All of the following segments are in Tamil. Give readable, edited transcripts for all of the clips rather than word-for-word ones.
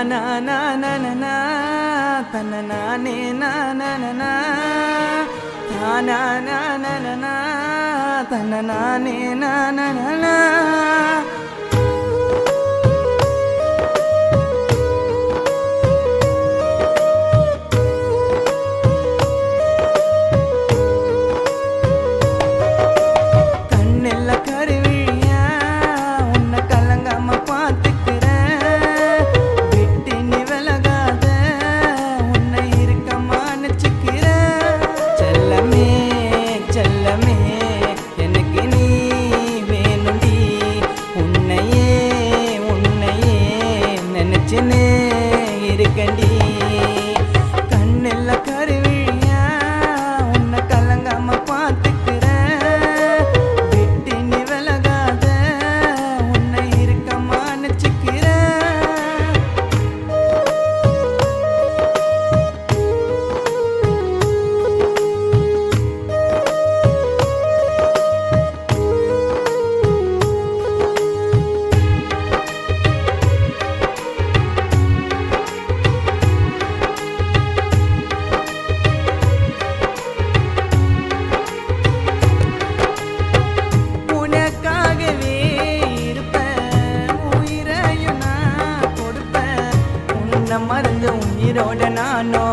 na na na na na ta na na ne na na na na ta na na na na na ta na na ne na na na na இருக்கண்டி கண்ணெல்ல கருவிழியா உன்னை கலங்காம பார்த்துக்கிறேன் விட்டு நீ விலகாத உன்னை இருக்கமா நினைச்சுக்கிறேன் மறந்து உயிரோட நானோ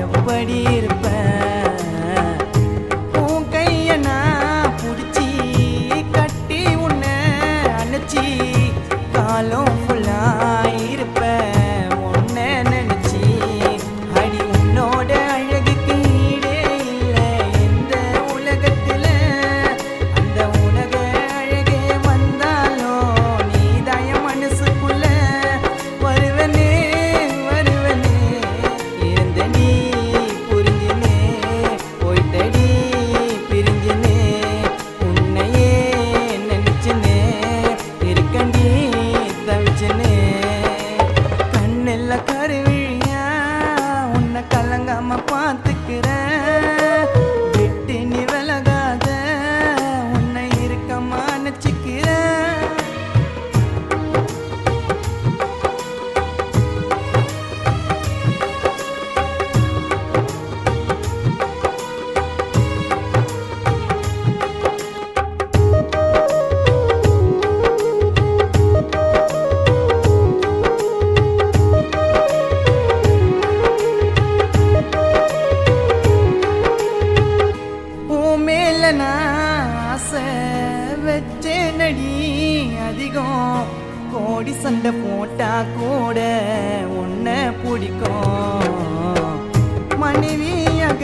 எப்படி இருப்பேன் உன் கைய நான் புடிச்சி கட்டி உன்னை அணைச்சி காலம் ஃபுல்லா இருப்பேன் உன்னை நினைச்சி அடி உன்னோட அழகுக்கு ஈடே இல்லை எந்த உலகத்துல அந்த உலக அழகே வந்தாலும் நீ தய மனசுக்குள்ள வருவனே கண்ணெல்ல கருவிழியா உன்னை கலங்காம பார்த்துக்கிறேன் விட்டு நீ விலகாத உன்னை இருக்கமா நினைச்சுக்கிறேன் ஆசை வச்சே நடி அதிகம் கோடி சண்டை போட்டா கூட உன்னை பிடிக்கும் மனைவியாக